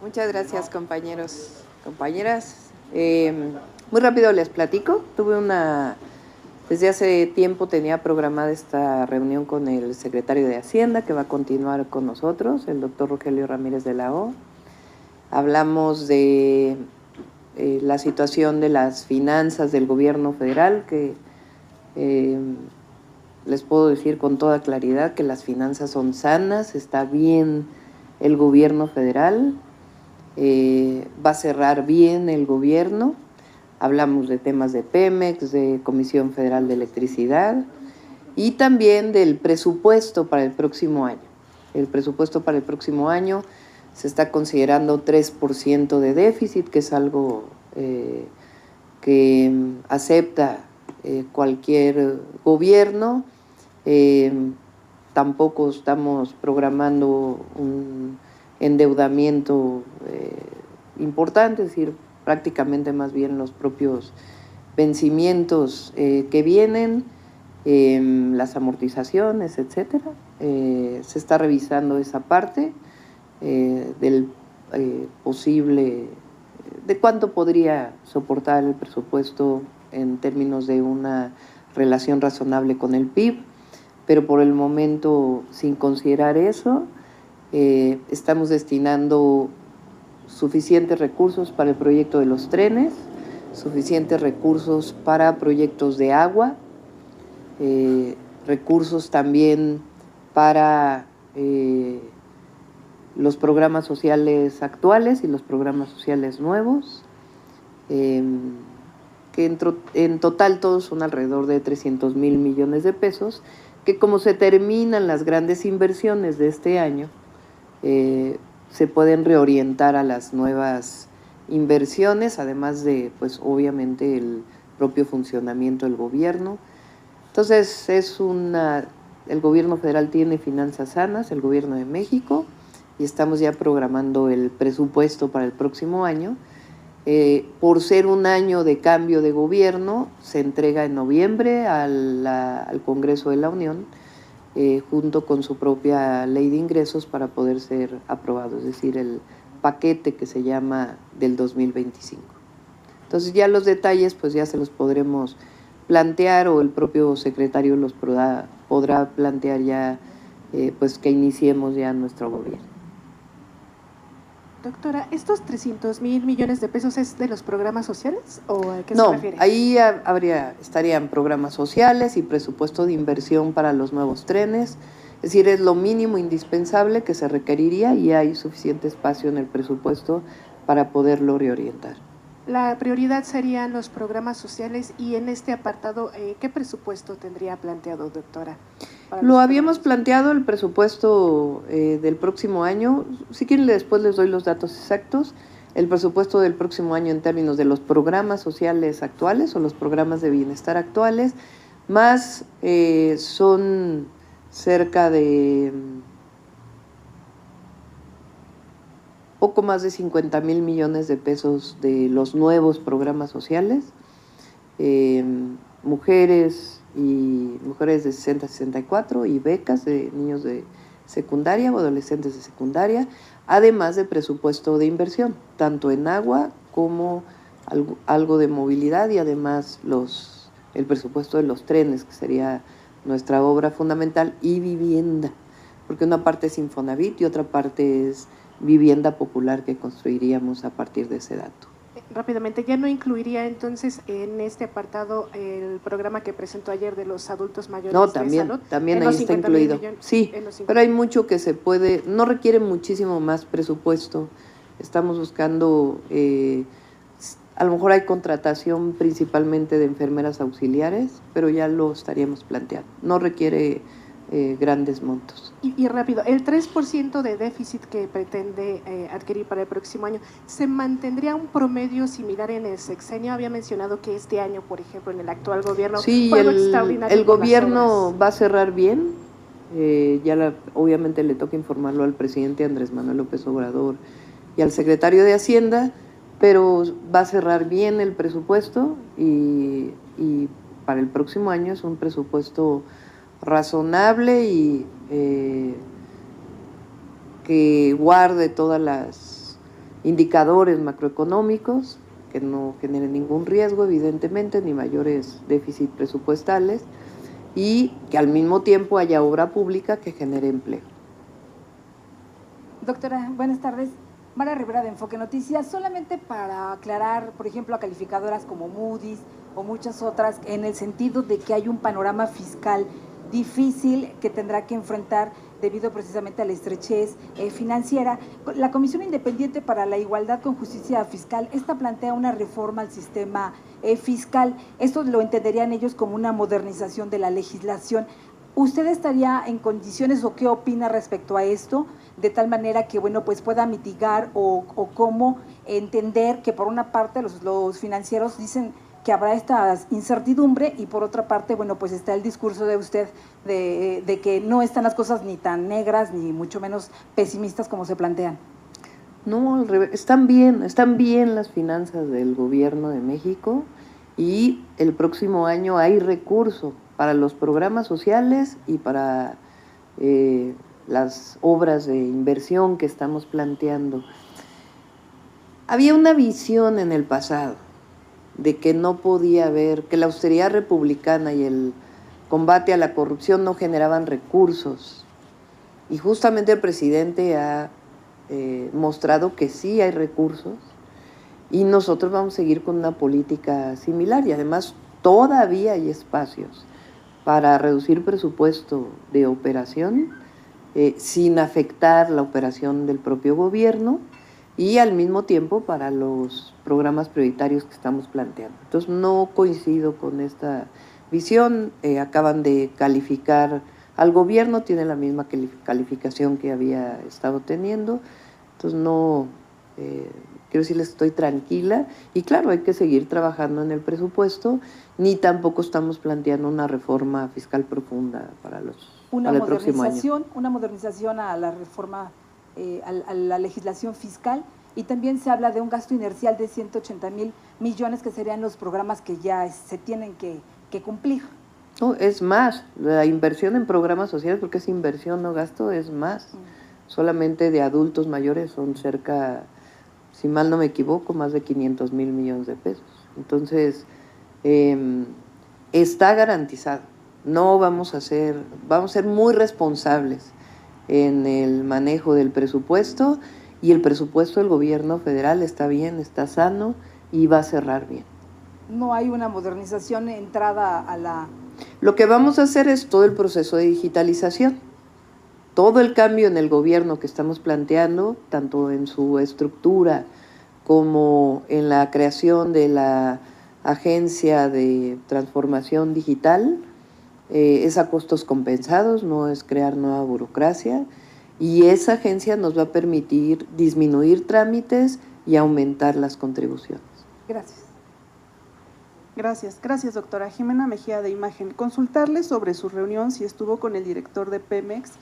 Muchas gracias, compañeros, compañeras. Muy rápido les platico. Desde hace tiempo tenía programada esta reunión con el secretario de Hacienda, que va a continuar con nosotros, el doctor Rogelio Ramírez de la O. Hablamos de la situación de las finanzas del gobierno federal, que les puedo decir con toda claridad que las finanzas son sanas, está bien el gobierno federal. Va a cerrar bien el gobierno. Hablamos de temas de Pemex, de Comisión Federal de Electricidad y también del presupuesto para el próximo año. El presupuesto para el próximo año se está considerando 3% de déficit, que es algo que acepta cualquier gobierno. Tampoco estamos programando un endeudamiento importante, es decir, prácticamente más bien los propios vencimientos que vienen, las amortizaciones, etcétera. Se está revisando esa parte del posible, de cuánto podría soportar el presupuesto en términos de una relación razonable con el PIB, pero por el momento, sin considerar eso, estamos destinando suficientes recursos para el proyecto de los trenes, suficientes recursos para proyectos de agua, recursos también para los programas sociales actuales y los programas sociales nuevos, que en total todos son alrededor de 300,000 millones de pesos, que como se terminan las grandes inversiones de este año, se pueden reorientar a las nuevas inversiones, además de, pues, obviamente, el propio funcionamiento del gobierno. Entonces, el gobierno federal tiene finanzas sanas, el gobierno de México, y estamos ya programando el presupuesto para el próximo año. Por ser un año de cambio de gobierno, se entrega en noviembre al Congreso de la Unión, junto con su propia ley de ingresos para poder ser aprobado, es decir, el paquete que se llama del 2025. Entonces ya los detalles pues ya se los podremos plantear, o el propio secretario los podrá plantear ya pues que iniciemos ya nuestro gobierno. Doctora, ¿estos 300,000 millones de pesos es de los programas sociales o a qué se refiere? No, ahí estarían programas sociales y presupuesto de inversión para los nuevos trenes. Es decir, es lo mínimo indispensable que se requeriría y hay suficiente espacio en el presupuesto para poderlo reorientar. La prioridad serían los programas sociales, y en este apartado, ¿qué presupuesto tendría planteado, doctora? Lo habíamos planteado el presupuesto del próximo año. Si quieren, después les doy los datos exactos. El presupuesto del próximo año en términos de los programas sociales actuales o los programas de bienestar actuales, más son cerca de poco más de 50,000 millones de pesos de los nuevos programas sociales, mujeres de 60 a 64 y becas de niños de secundaria o adolescentes de secundaria, además de presupuesto de inversión, tanto en agua como algo de movilidad, y además el presupuesto de los trenes, que sería nuestra obra fundamental, y vivienda, porque una parte es Infonavit y otra parte es vivienda popular que construiríamos a partir de ese dato. Rápidamente, ¿ya no incluiría entonces en este apartado el programa que presentó ayer de los adultos mayores? No, también ahí está incluido. Sí, pero hay mucho que se puede, no requiere muchísimo más presupuesto. Estamos buscando, a lo mejor hay contratación principalmente de enfermeras auxiliares, pero ya lo estaríamos planteando. No requiere grandes montos. Y rápido, el 3% de déficit que pretende adquirir para el próximo año, ¿se mantendría un promedio similar en el sexenio? Había mencionado que este año, por ejemplo, en el actual gobierno, sí, el gobierno va a cerrar bien. Obviamente le toca informarlo al presidente Andrés Manuel López Obrador y al secretario de Hacienda, pero va a cerrar bien el presupuesto, y para el próximo año es un presupuesto razonable y que guarde todas las indicadores macroeconómicos que no generen ningún riesgo, evidentemente, ni mayores déficits presupuestales, y que al mismo tiempo haya obra pública que genere empleo. Doctora, buenas tardes. Mara Rivera de Enfoque Noticias, solamente para aclarar, por ejemplo, a calificadoras como Moody's o muchas otras, en el sentido de que hay un panorama fiscal difícil que tendrá que enfrentar debido precisamente a la estrechez financiera. La Comisión Independiente para la Igualdad con Justicia Fiscal, esta plantea una reforma al sistema fiscal. Esto lo entenderían ellos como una modernización de la legislación. ¿Usted estaría en condiciones o qué opina respecto a esto? De tal manera que, bueno, pues pueda mitigar o cómo entender que por una parte los financieros dicen que habrá esta incertidumbre y por otra parte, bueno, pues está el discurso de usted de que no están las cosas ni tan negras ni mucho menos pesimistas como se plantean. No, al revés, están bien las finanzas del gobierno de México y el próximo año hay recurso para los programas sociales y para las obras de inversión que estamos planteando. Había una visión en el pasado de que no podía haber, que la austeridad republicana y el combate a la corrupción no generaban recursos. Y justamente el presidente ha mostrado que sí hay recursos y nosotros vamos a seguir con una política similar y además todavía hay espacios para reducir presupuesto de operación sin afectar la operación del propio gobierno y al mismo tiempo para los programas prioritarios que estamos planteando. Entonces no coincido con esta visión, acaban de calificar al gobierno, tiene la misma calificación que había estado teniendo, entonces no, quiero decirles, estoy tranquila y claro, hay que seguir trabajando en el presupuesto, ni tampoco estamos planteando una reforma fiscal profunda para el próximo año. Una modernización a la reforma, a la legislación fiscal, y también se habla de un gasto inercial de 180,000 millones que serían los programas que ya se tienen que cumplir. No, es más, la inversión en programas sociales, porque es inversión, no gasto, es más. Solamente de adultos mayores son cerca, si mal no me equivoco, más de 500,000 millones de pesos. Entonces, está garantizado. No vamos a ser muy responsables en el manejo del presupuesto y el presupuesto del gobierno federal está bien, está sano y va a cerrar bien. No hay una modernización entrada a la... Lo que vamos a hacer es todo el proceso de digitalización. Todo el cambio en el gobierno que estamos planteando, tanto en su estructura como en la creación de la Agencia de Transformación Digital, es a costos compensados, no es crear nueva burocracia, y esa agencia nos va a permitir disminuir trámites y aumentar las contribuciones. Gracias. Gracias, doctora. Jimena Mejía de Imagen. Consultarle sobre su reunión, si estuvo con el director de Pemex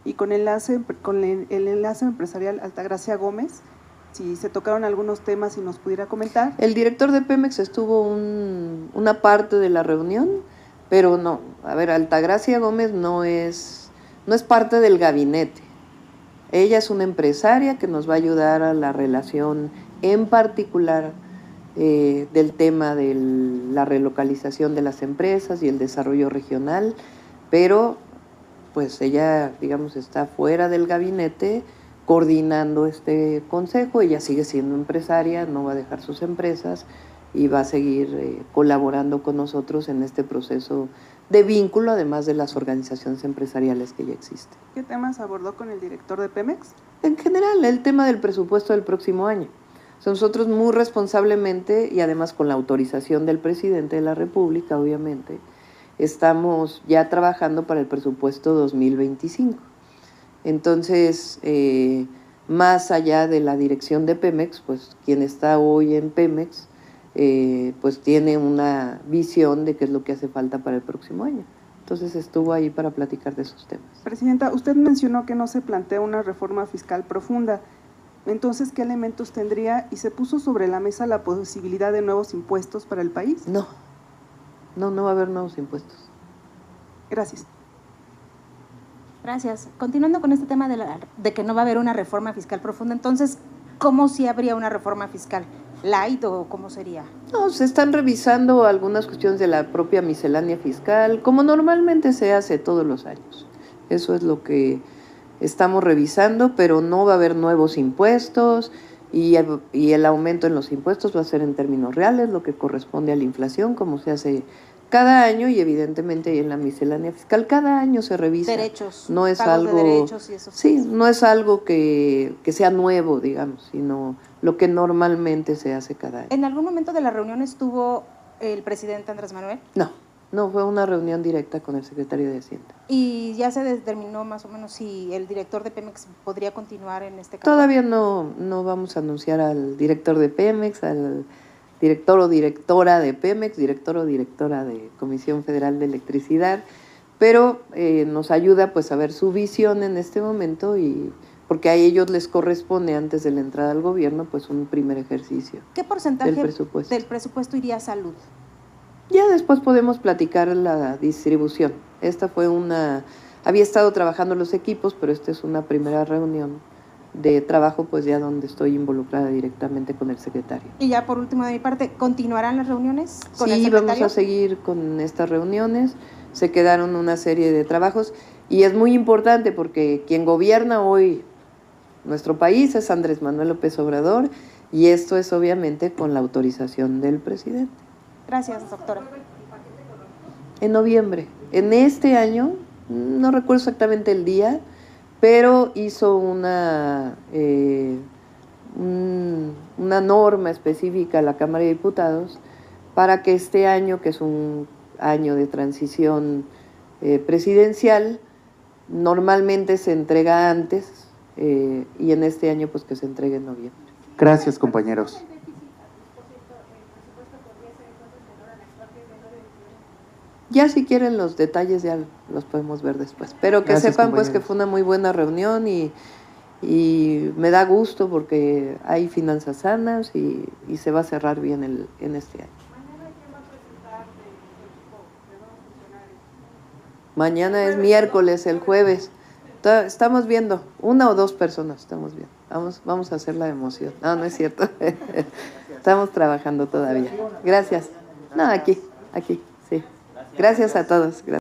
y con el enlace empresarial Altagracia Gómez, si se tocaron algunos temas y nos pudiera comentar. El director de Pemex estuvo una parte de la reunión, pero no, a ver, Altagracia Gómez no es parte del gabinete. Ella es una empresaria que nos va a ayudar a la relación, en particular del tema de la relocalización de las empresas y el desarrollo regional, pero pues ella, digamos, está fuera del gabinete coordinando este consejo. Ella sigue siendo empresaria, no va a dejar sus empresas y va a seguir colaborando con nosotros en este proceso de vínculo, además de las organizaciones empresariales que ya existen. ¿Qué temas abordó con el director de Pemex? En general, el tema del presupuesto del próximo año. Nosotros muy responsablemente, y además con la autorización del presidente de la República, obviamente, estamos ya trabajando para el presupuesto 2025. Entonces, más allá de la dirección de Pemex, pues quien está hoy en Pemex, pues tiene una visión de qué es lo que hace falta para el próximo año. Entonces estuvo ahí para platicar de esos temas. Presidenta, usted mencionó que no se plantea una reforma fiscal profunda. Entonces, ¿qué elementos tendría? ¿Y se puso sobre la mesa la posibilidad de nuevos impuestos para el país? No va a haber nuevos impuestos. Gracias. Gracias. Continuando con este tema de que no va a haber una reforma fiscal profunda, entonces, ¿cómo si habría una reforma fiscal? ¿Light o cómo sería? No, se están revisando algunas cuestiones de la propia miscelánea fiscal, como normalmente se hace todos los años. Eso es lo que estamos revisando, pero no va a haber nuevos impuestos y el aumento en los impuestos va a ser en términos reales, lo que corresponde a la inflación, como se hace cada año, y evidentemente en la miscelánea fiscal cada año se revisa. Derechos, no es pagos algo, de derechos y eso. sí, no es algo que sea nuevo, digamos, sino lo que normalmente se hace cada año. ¿En algún momento de la reunión estuvo el presidente Andrés Manuel? No, fue una reunión directa con el secretario de Hacienda. ¿Y ya se determinó más o menos si el director de Pemex podría continuar en este caso? Todavía no vamos a anunciar al director de Pemex, al director o directora de Pemex, director o directora de Comisión Federal de Electricidad, pero nos ayuda pues a ver su visión en este momento, y porque a ellos les corresponde antes de la entrada al gobierno pues un primer ejercicio. ¿Qué porcentaje del presupuesto iría a salud? Ya después podemos platicar la distribución. Había estado trabajando los equipos, pero esta es una primera reunión de trabajo, pues ya donde estoy involucrada directamente con el secretario. Y ya por último de mi parte, ¿continuarán las reuniones con el Sí, secretario? vamos a seguir con estas reuniones. Se quedaron una serie de trabajos y es muy importante porque quien gobierna hoy nuestro país es Andrés Manuel López Obrador, y esto es obviamente con la autorización del presidente. Gracias, doctora. En noviembre. En este año, no recuerdo exactamente el día, pero hizo una norma específica a la Cámara de Diputados para que este año, que es un año de transición presidencial, normalmente se entrega antes, y en este año pues que se entregue en noviembre. Gracias, compañeros. Ya si quieren los detalles ya los podemos ver después, pero que Gracias, sepan pues que compañeros. fue una muy buena reunión y me da gusto porque hay finanzas sanas y se va a cerrar bien en este año. Mañana es miércoles, el jueves. Estamos viendo, 1 o 2 personas estamos viendo. Vamos a hacer la emoción. No es cierto. Estamos trabajando todavía. Gracias. No, aquí, sí. Gracias a todos. Gracias.